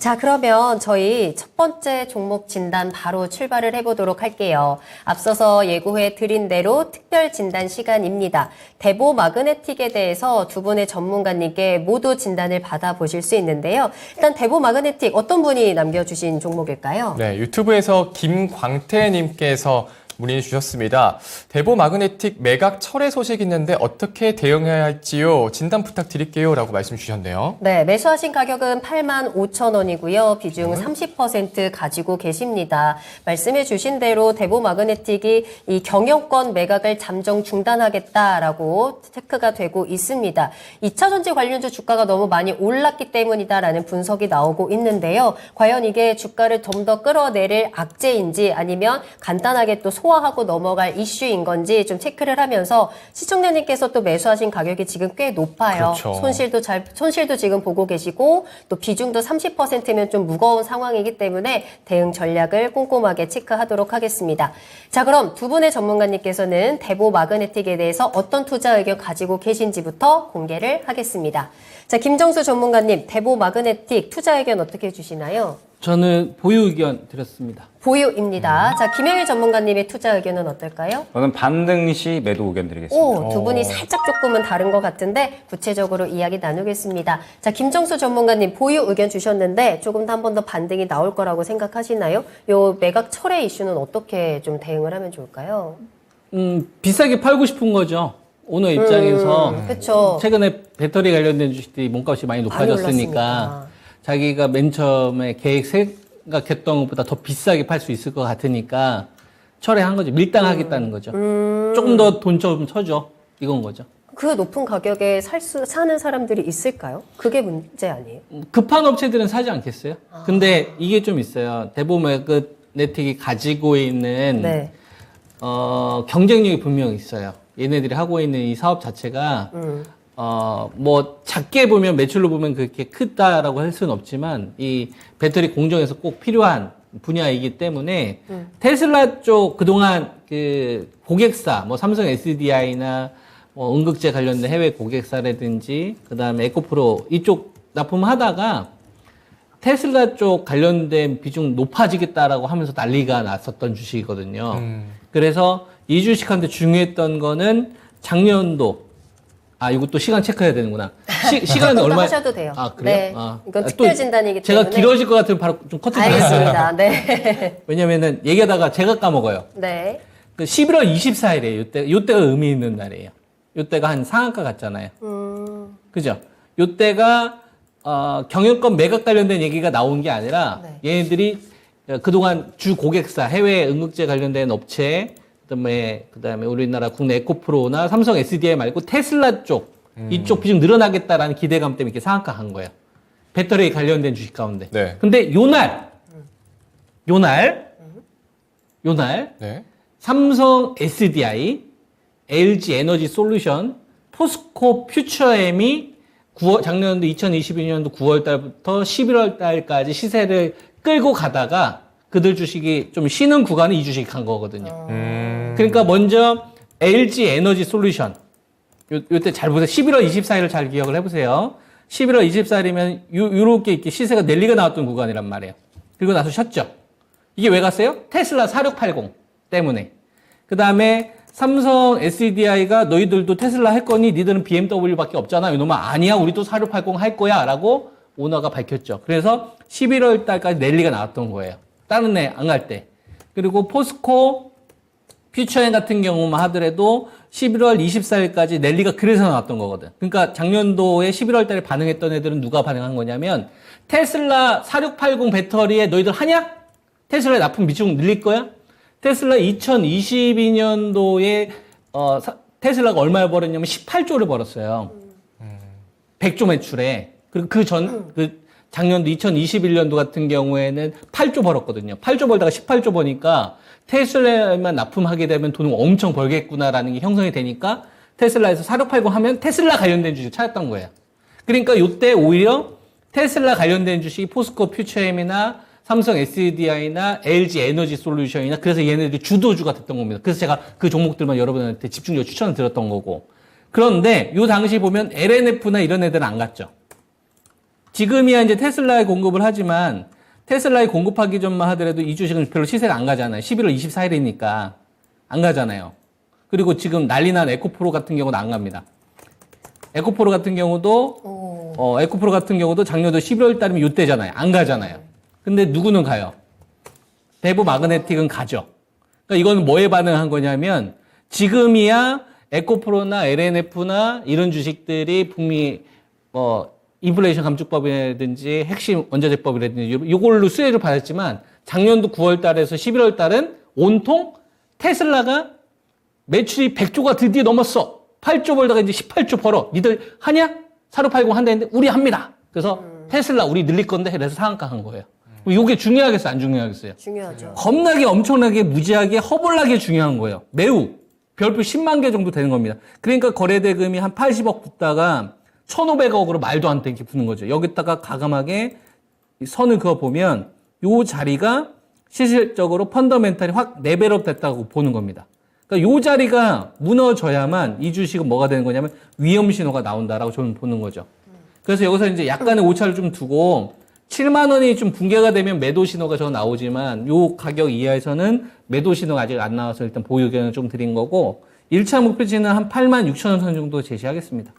자, 그러면 저희 첫 번째 종목 진단 바로 출발을 해보도록 할게요. 앞서서 예고해 드린 대로 특별 진단 시간입니다. 대보 마그네틱에 대해서 두 분의 전문가님께 모두 진단을 받아보실 수 있는데요. 일단 대보 마그네틱 어떤 분이 남겨주신 종목일까요? 네, 유튜브에서 김광태님께서 문의 주셨습니다. 대보 마그네틱 매각 철회 소식 있는데 어떻게 대응해야 할지요? 진단 부탁드릴게요. 라고 말씀 주셨네요. 네, 매수하신 가격은 85,000원이고요. 비중 30% 가지고 계십니다. 말씀해 주신 대로 대보 마그네틱이 이 경영권 매각을 잠정 중단하겠다라고 체크가 되고 있습니다. 2차전지 관련주 주가가 너무 많이 올랐기 때문이다라는 분석이 나오고 있는데요. 과연 이게 주가를 좀 더 끌어내릴 악재인지 아니면 간단하게 또 소화하고 넘어갈 이슈인 건지 좀 체크를 하면서 시청자님께서 또 매수하신 가격이 지금 꽤 높아요. 그렇죠. 손실도 지금 보고 계시고 또 비중도 30%면 좀 무거운 상황이기 때문에 대응 전략을 꼼꼼하게 체크하도록 하겠습니다. 자, 그럼 두 분의 전문가님께서는 대보 마그네틱에 대해서 어떤 투자 의견 가지고 계신지부터 공개를 하겠습니다. 자, 김정수 전문가님, 대보 마그네틱 투자 의견 어떻게 주시나요? 저는 보유 의견 드렸습니다. 보유입니다. 자, 김영일 전문가님의 투자 의견은 어떨까요? 저는 반등 시 매도 의견 드리겠습니다. 오, 두 분이 살짝 조금은 다른 것 같은데 구체적으로 이야기 나누겠습니다. 자, 김정수 전문가님 보유 의견 주셨는데 조금 더 한 번 더 반등이 나올 거라고 생각하시나요? 요 매각 철회 이슈는 어떻게 좀 대응을 하면 좋을까요? 비싸게 팔고 싶은 거죠. 오너 입장에서 그쵸. 최근에 배터리 관련된 주식들이 몸값이 많이 높아졌으니까 올랐으니까. 자기가 맨 처음에 생각했던 것보다 더 비싸게 팔 수 있을 것 같으니까 철회한 거죠. 밀당하겠다는 거죠. 조금 더 돈 좀 쳐줘. 이건 거죠. 그 높은 가격에 사는 사람들이 있을까요? 그게 문제 아니에요? 급한 업체들은 사지 않겠어요? 근데 이게 좀 있어요. 대부분 매그네틱이 가지고 있는 네. 경쟁력이 분명히 있어요. 얘네들이 하고 있는 이 사업 자체가 뭐 작게 보면 매출로 보면 그렇게 크다라고 할 수는 없지만 이 배터리 공정에서 꼭 필요한 분야이기 때문에 테슬라 쪽 그동안 그 고객사 뭐 삼성 SDI나 뭐 응급제 관련된 해외 고객사라든지 그다음에 에코프로 이쪽 납품하다가 테슬라 쪽 관련된 비중 높아지겠다라고 하면서 난리가 났었던 주식이거든요. 그래서 이 주식한테 중요했던 거는 작년도 이것도 시간 체크해야 되는구나. 시간은 얼마? 하셔도 돼요. 그래요? 네. 이건 특별 진단이기 때문에. 제가 길어질 것 같으면 바로 좀 커트 좀 알겠습니다. 네. 왜냐면은 얘기하다가 제가 까먹어요. 네. 그 11월 24일이에요. 요때가 의미 있는 날이에요. 요때가 한 상한가 같잖아요. 그죠? 요때가 경영권 매각 관련된 얘기가 나온 게 아니라 네. 얘네들이 그동안 주 고객사 해외 응급제 관련된 업체 그다음에 우리나라 국내 에코프로나 삼성 SDI 말고 테슬라 쪽 이쪽 비중 늘어나겠다라는 기대감 때문에 이렇게 상한가 한 거예요. 배터리 관련된 주식 가운데. 네. 근데 요날 네. 삼성 SDI, LG 에너지 솔루션, 포스코 퓨처엠이 작년도 2022년도 9월 달부터 11월 달까지 시세를 끌고 가다가 그들 주식이 좀 쉬는 구간에 이 주식이 간 거거든요. 그러니까 먼저 LG 에너지 솔루션. 요때 잘 보세요. 11월 24일을 잘 기억을 해보세요. 11월 24일이면 요렇게 이렇게 시세가 랠리가 나왔던 구간이란 말이에요. 그리고 나서 쉬었죠. 이게 왜 갔어요? 테슬라 4680 때문에. 그 다음에 삼성 SDI가 너희들도 테슬라 할 거니 니들은 BMW밖에 없잖아. 이놈아 아니야. 우리도 4680 할 거야. 라고 오너가 밝혔죠. 그래서 11월 달까지 랠리가 나왔던 거예요. 다른 애 안 갈 때. 그리고 포스코 퓨처엠 같은 경우만 하더라도 11월 24일까지 랠리가 그래서 나왔던 거거든. 그러니까 작년도에 11월 달에 반응했던 애들은 누가 반응한 거냐면 테슬라 4680 배터리에 너희들 하냐? 테슬라에 납품 비중 늘릴 거야? 테슬라 2022년도에 테슬라가 얼마를 벌었냐면 18조를 벌었어요. 100조 매출에. 그리고 작년도 2021년도 같은 경우에는 8조 벌었거든요. 8조 벌다가 18조 버니까 테슬라만 납품하게 되면 돈을 엄청 벌겠구나라는 게 형성이 되니까 테슬라에서 4680 하면 테슬라 관련된 주식 찾았던 거예요. 그러니까 요때 오히려 테슬라 관련된 주식이 포스코 퓨처엠이나 삼성 SDI나 LG 에너지 솔루션이나 그래서 얘네들이 주도주가 됐던 겁니다. 그래서 제가 그 종목들만 여러분한테 집중적으로 추천을 드렸던 거고. 그런데 요 당시 보면 LNF나 이런 애들은 안 갔죠. 지금이야 이제 테슬라에 공급을 하지만 테슬라에 공급하기 전만 하더라도 이 주식은 별로 시세가 안 가잖아요. 11월 24일이니까 안 가잖아요. 그리고 지금 난리 난 에코프로 같은 경우는 안 갑니다. 에코프로 같은 경우도 작년도 11월 달이면 이때잖아요. 안 가잖아요. 근데 누구는 가요? 대부 마그네틱은 가죠. 그러니까 이거는 뭐에 반응한 거냐면 지금이야 에코프로나 LNF나 이런 주식들이 북미 인플레이션 감축법이라든지 핵심 원자재법이라든지 이걸로 수혜를 받았지만 작년도 9월 달에서 11월 달은 온통 테슬라가 매출이 100조가 드디어 넘었어. 8조 벌다가 이제 18조 벌어. 니들 하냐? 사료 팔고 한다 했는데 우리 합니다. 그래서 테슬라 우리 늘릴 건데 그래서 상한가 한 거예요. 이게 중요하겠어요? 안 중요하겠어요? 중요하죠. 겁나게 엄청나게 무지하게 허벌나게 중요한 거예요. 매우. 별표 10만 개 정도 되는 겁니다. 그러니까 거래대금이 한 80억 붙다가 1,500억으로 말도 안 되게 붙는 거죠. 여기다가 가감하게 선을 그어 보면 요 자리가 실질적으로 펀더멘탈이 확 레벨업 됐다고 보는 겁니다. 그러니까 요 자리가 무너져야만 이 주식은 뭐가 되는 거냐면 위험 신호가 나온다라고 저는 보는 거죠. 그래서 여기서 이제 약간의 오차를 좀 두고 7만 원이 좀 붕괴가 되면 매도 신호가 저 나오지만 요 가격 이하에서는 매도 신호가 아직 안 나와서 일단 보유 의견을 좀 드린 거고 1차 목표치는 한 8만 6천 원 선 정도 제시하겠습니다.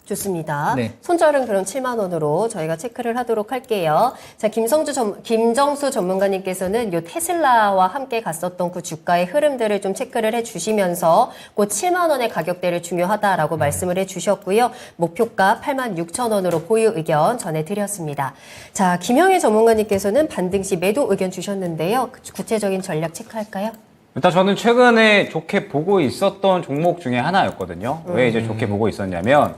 좋습니다. 네. 손절은 그럼 7만 원으로 저희가 체크를 하도록 할게요. 자, 김정수 전문가님께서는 요 테슬라와 함께 갔었던 그 주가의 흐름들을 좀 체크를 해주시면서 그 7만 원의 가격대를 중요하다라고 말씀을 해주셨고요. 목표가 8만 6천 원으로 보유 의견 전해드렸습니다. 자, 김영희 전문가님께서는 반등 시 매도 의견 주셨는데요. 구체적인 전략 체크할까요? 일단 저는 최근에 좋게 보고 있었던 종목 중에 하나였거든요. 왜 이제 좋게 보고 있었냐면,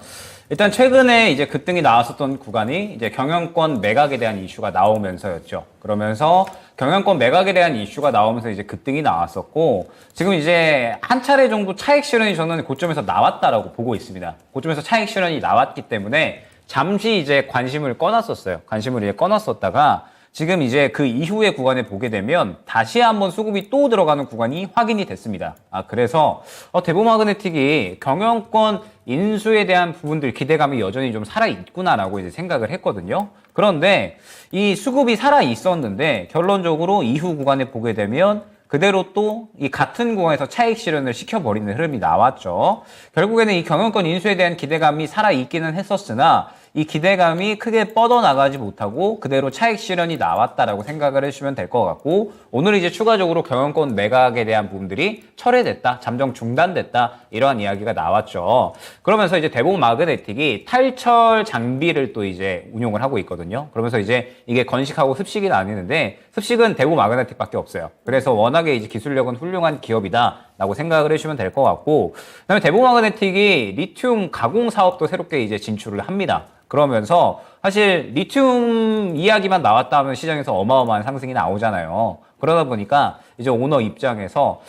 일단 최근에 이제 급등이 나왔었던 구간이 이제 경영권 매각에 대한 이슈가 나오면서였죠. 그러면서 경영권 매각에 대한 이슈가 나오면서 이제 급등이 나왔었고, 지금 이제 한 차례 정도 차익 실현이 저는 고점에서 나왔다라고 보고 있습니다. 고점에서 차익 실현이 나왔기 때문에 잠시 이제 관심을 꺼놨었어요. 관심을 이제 꺼놨었다가 지금 이제 그 이후의 구간에 보게 되면 다시 한번 수급이 또 들어가는 구간이 확인이 됐습니다. 그래서 대보마그네틱이 경영권 인수에 대한 부분들 기대감이 여전히 좀 살아있구나라고 이제 생각을 했거든요. 그런데 이 수급이 살아있었는데 결론적으로 이후 구간에 보게 되면 그대로 또 이 같은 구간에서 차익 실현을 시켜버리는 흐름이 나왔죠. 결국에는 이 경영권 인수에 대한 기대감이 살아있기는 했었으나 이 기대감이 크게 뻗어나가지 못하고 그대로 차익 실현이 나왔다라고 생각을 해주시면 될 것 같고, 오늘 이제 추가적으로 경영권 매각에 대한 부분들이 철회됐다, 잠정 중단됐다, 이러한 이야기가 나왔죠. 그러면서 이제 대보마그네틱이 탈철 장비를 또 이제 운용을 하고 있거든요. 그러면서 이제 이게 건식하고 습식이 나뉘는데 습식은 대보마그네틱밖에 없어요. 그래서 워낙에 이제 기술력은 훌륭한 기업이다라고 생각을 해주시면 될 것 같고, 그다음에 대보마그네틱이 리튬 가공 사업도 새롭게 이제 진출을 합니다. 그러면서 사실 리튬 이야기만 나왔다 하면 시장에서 어마어마한 상승이 나오잖아요. 그러다 보니까 이제 오너 입장에서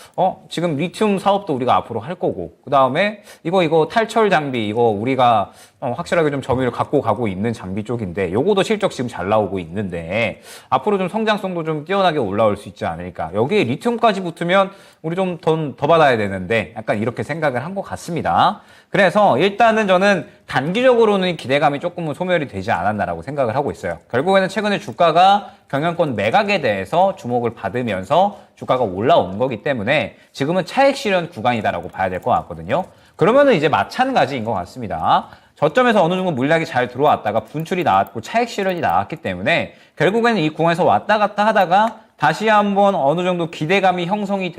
지금 리튬 사업도 우리가 앞으로 할 거고, 그 다음에 이거 탈철 장비 이거 우리가 확실하게 좀 점유율 갖고 가고 있는 장비 쪽인데 요거도 실적 지금 잘 나오고 있는데 앞으로 좀 성장성도 좀 뛰어나게 올라올 수 있지 않을까. 여기에 리튬까지 붙으면 우리 좀 돈 더 받아야 되는데 약간 이렇게 생각을 한 것 같습니다. 그래서 일단은 저는 단기적으로는 기대감이 조금은 소멸이 되지 않았나라고 생각을 하고 있어요. 결국에는 최근에 주가가 경영권 매각에 대해서 주목을 받으면서 주가가 올라온 거기 때문에 지금은 차익 실현 구간이다라고 봐야 될 것 같거든요. 그러면은 이제 마찬가지인 것 같습니다. 저점에서 어느 정도 물량이 잘 들어왔다가 분출이 나왔고 차익 실현이 나왔기 때문에 결국에는 이 구간에서 왔다 갔다 하다가 다시 한번 어느 정도 기대감이 형성이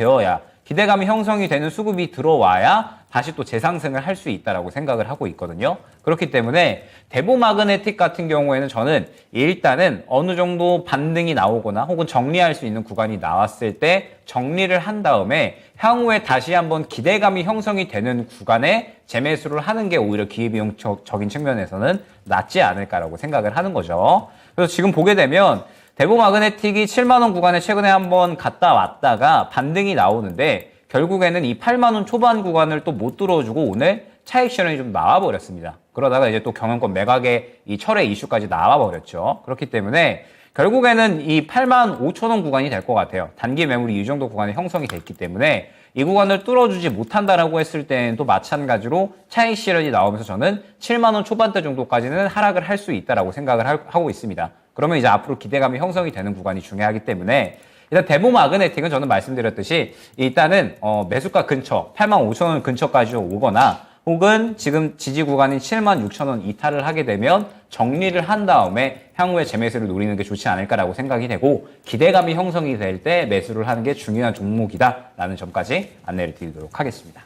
되는 수급이 들어와야 다시 또 재상승을 할 수 있다라고 생각을 하고 있거든요. 그렇기 때문에 대보마그네틱 같은 경우에는 저는 일단은 어느 정도 반등이 나오거나 혹은 정리할 수 있는 구간이 나왔을 때 정리를 한 다음에 향후에 다시 한번 기대감이 형성이 되는 구간에 재매수를 하는 게 오히려 기회비용적인 측면에서는 낫지 않을까라고 생각을 하는 거죠. 그래서 지금 보게 되면 대보마그네틱이 7만 원 구간에 최근에 한번 갔다 왔다가 반등이 나오는데 결국에는 이 8만 원 초반 구간을 또 못 뚫어주고 오늘 차익 실현이 좀 나와버렸습니다. 그러다가 이제 또 경영권 매각의 이 철회 이슈까지 나와버렸죠. 그렇기 때문에 결국에는 이 85,000원 구간이 될 것 같아요. 단기 매물이 이 정도 구간에 형성이 됐기 때문에 이 구간을 뚫어주지 못한다라고 했을 때는 또 마찬가지로 차익 실현이 나오면서 저는 7만 원 초반대 정도까지는 하락을 할 수 있다라고 생각을 하고 있습니다. 그러면 이제 앞으로 기대감이 형성이 되는 구간이 중요하기 때문에 일단 대보 마그네틱은 저는 말씀드렸듯이 일단은 매수가 근처 85,000원 근처까지 오거나 혹은 지금 지지 구간인 76,000원 이탈을 하게 되면 정리를 한 다음에 향후에 재매수를 노리는 게 좋지 않을까라고 생각이 되고 기대감이 형성이 될 때 매수를 하는 게 중요한 종목이다라는 점까지 안내를 드리도록 하겠습니다.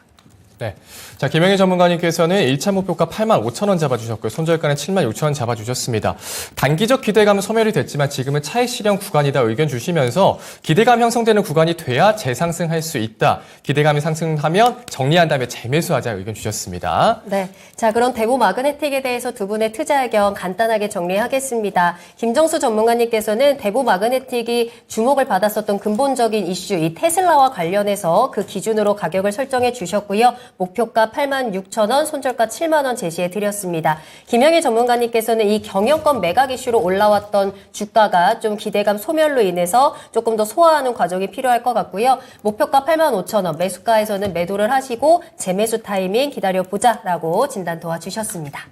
네. 자, 김영희 전문가님께서는 1차 목표가 85,000원 잡아주셨고요. 손절가는 76,000원 잡아주셨습니다. 단기적 기대감은 소멸이 됐지만 지금은 차익 실현 구간이다 의견 주시면서 기대감 형성되는 구간이 돼야 재상승할 수 있다. 기대감이 상승하면 정리한 다음에 재매수하자 의견 주셨습니다. 네. 자, 그럼 대보 마그네틱에 대해서 두 분의 투자 의견 간단하게 정리하겠습니다. 김정수 전문가님께서는 대보 마그네틱이 주목을 받았었던 근본적인 이슈, 이 테슬라와 관련해서 그 기준으로 가격을 설정해 주셨고요. 목표가 86,000원, 손절가 7만 원 제시해 드렸습니다. 김영희 전문가님께서는 이 경영권 매각 이슈로 올라왔던 주가가 좀 기대감 소멸로 인해서 조금 더 소화하는 과정이 필요할 것 같고요. 목표가 85,000원, 매수가에서는 매도를 하시고 재매수 타이밍 기다려보자라고 진단 도와주셨습니다.